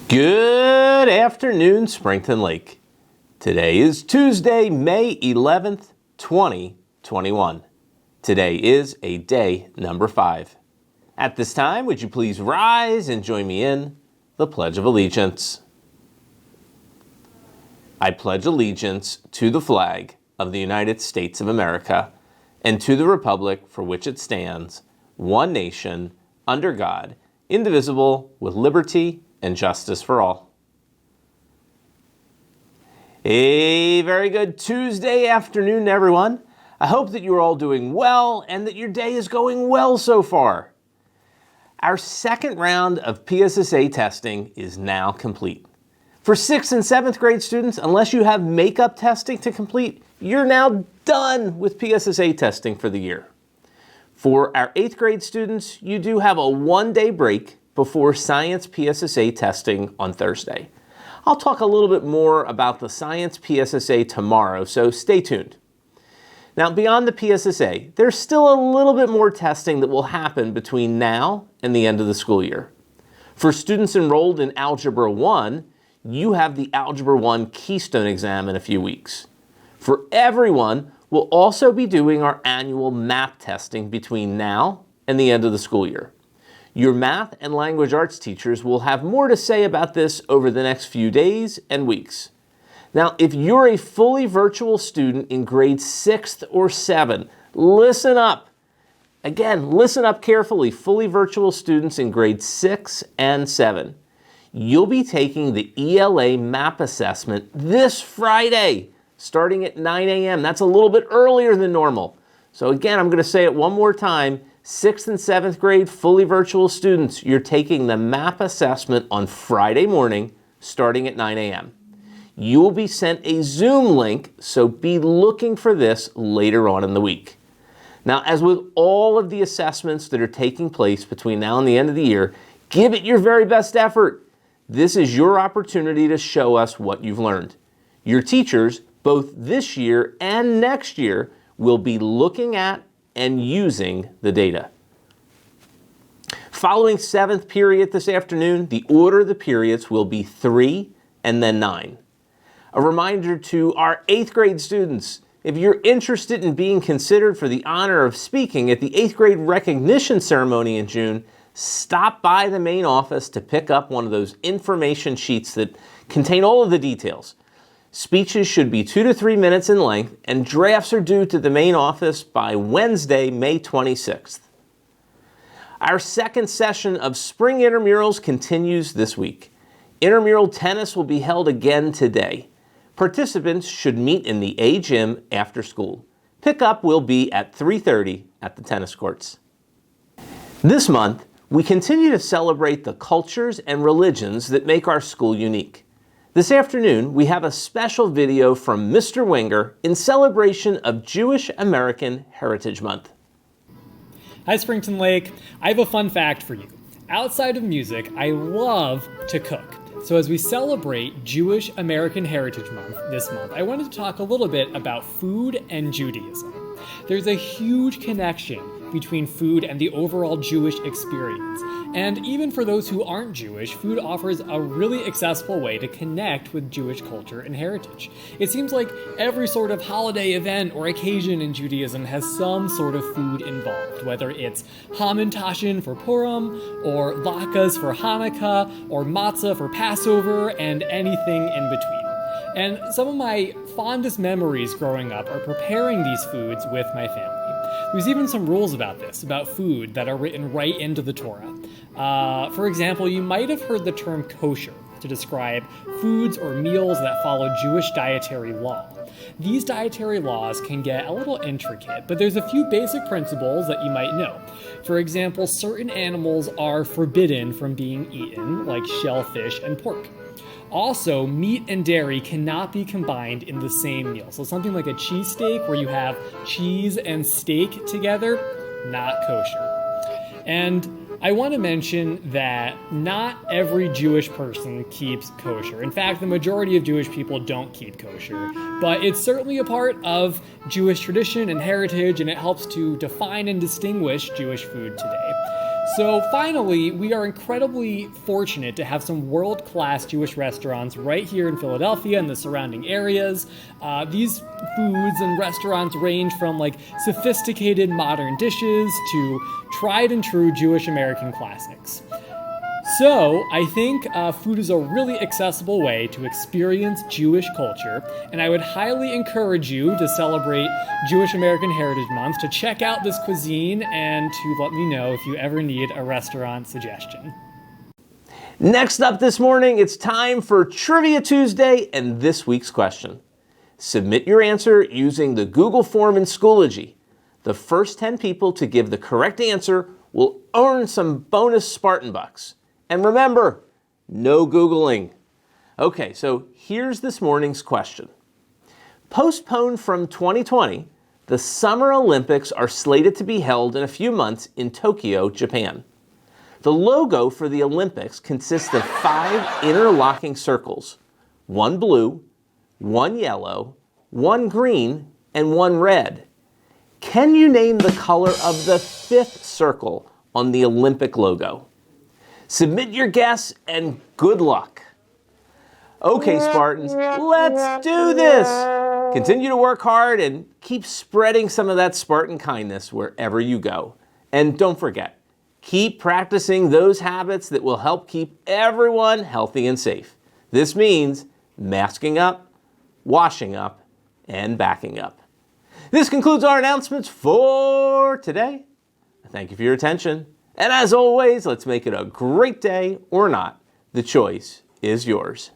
Good afternoon, Springton Lake. Today is Tuesday, May 11th, 2021. Today is a day number 5. At this time, would you please rise and join me in the Pledge of Allegiance? I pledge allegiance to the flag of the United States of America and to the republic for which it stands, one nation, under God, indivisible, with liberty and justice for all. A very good Tuesday afternoon, everyone. I hope that you're all doing well and that your day is going well so far. Our second round of PSSA testing is now complete. For 6th and 7th grade students, unless you have makeup testing to complete, you're now done with PSSA testing for the year. For our 8th grade students, you do have a 1-day break before science PSSA testing on Thursday. I'll talk a little bit more about the science PSSA tomorrow, so stay tuned. Now, beyond the PSSA, there's still a little bit more testing that will happen between now and the end of the school year. For students enrolled in Algebra 1, you have the Algebra 1 Keystone exam in a few weeks. For everyone, we'll also be doing our annual MAP testing between now and the end of the school year. Your math and language arts teachers will have more to say about this over the next few days and weeks. Now, if you're a fully virtual student in grade 6 or 7, listen up. Again, listen up carefully, fully virtual students in grade 6 and 7. You'll be taking the ELA MAP assessment this Friday, starting at 9 a.m. That's a little bit earlier than normal. So again, I'm going to say it one more time. 6th and 7th grade fully virtual students, you're taking the MAP assessment on Friday morning, starting at 9 a.m. You will be sent a Zoom link, so be looking for this later on in the week. Now, as with all of the assessments that are taking place between now and the end of the year, give it your very best effort. This is your opportunity to show us what you've learned. Your teachers, both this year and next year, will be looking at and using the data. Following 7th period this afternoon, the order of the periods will be 3 and then 9. A reminder to our 8th grade students, if you're interested in being considered for the honor of speaking at the 8th grade recognition ceremony in June, stop by the main office to pick up one of those information sheets that contain all of the details. Speeches should be 2 to 3 minutes in length, and drafts are due to the main office by Wednesday, May 26th. Our second session of spring intramurals continues this week. Intramural tennis will be held again today. Participants should meet in the A gym after school. Pickup will be at 3:30 at the tennis courts. This month, we continue to celebrate the cultures and religions that make our school unique. This afternoon, we have a special video from Mr. Winger in celebration of Jewish American Heritage Month. Hi, Springton Lake. I have a fun fact for you. Outside of music, I love to cook. So as we celebrate Jewish American Heritage Month this month, I wanted to talk a little bit about food and Judaism. There's a huge connection between food and the overall Jewish experience. And even for those who aren't Jewish, food offers a really accessible way to connect with Jewish culture and heritage. It seems like every sort of holiday event or occasion in Judaism has some sort of food involved, whether it's hamantashen for Purim, or latkes for Hanukkah, or matzah for Passover, and anything in between. And some of my fondest memories growing up are preparing these foods with my family. There's even some rules about this, about food, that are written right into the Torah. For example, you might have heard the term kosher to describe foods or meals that follow Jewish dietary law. These dietary laws can get a little intricate, but there's a few basic principles that you might know. For example, certain animals are forbidden from being eaten, like shellfish and pork. Also, meat and dairy cannot be combined in the same meal. So something like a cheesesteak where you have cheese and steak together, not kosher. And I want to mention that not every Jewish person keeps kosher. In fact, the majority of Jewish people don't keep kosher, but it's certainly a part of Jewish tradition and heritage, and it helps to define and distinguish Jewish food today. So finally, we are incredibly fortunate to have some world-class Jewish restaurants right here in Philadelphia and the surrounding areas. These foods and restaurants range from like sophisticated modern dishes to tried and true Jewish American classics. So, I think food is a really accessible way to experience Jewish culture, and I would highly encourage you to celebrate Jewish American Heritage Month to check out this cuisine and to let me know if you ever need a restaurant suggestion. Next up this morning, it's time for Trivia Tuesday and this week's question. Submit your answer using the Google form in Schoology. The first 10 people to give the correct answer will earn some bonus Spartan bucks. And remember, no Googling. Okay, so here's this morning's question. Postponed from 2020, the Summer Olympics are slated to be held in a few months in Tokyo, Japan. The logo for the Olympics consists of 5 interlocking circles, 1 blue, 1 yellow, 1 green, and 1 red. Can you name the color of the 5th circle on the Olympic logo? Submit your guess and good luck. Okay, Spartans, let's do this. Continue to work hard and keep spreading some of that Spartan kindness wherever you go. And don't forget, keep practicing those habits that will help keep everyone healthy and safe. This means masking up, washing up, and backing up. This concludes our announcements for today. Thank you for your attention. And as always, let's make it a great day or not. The choice is yours.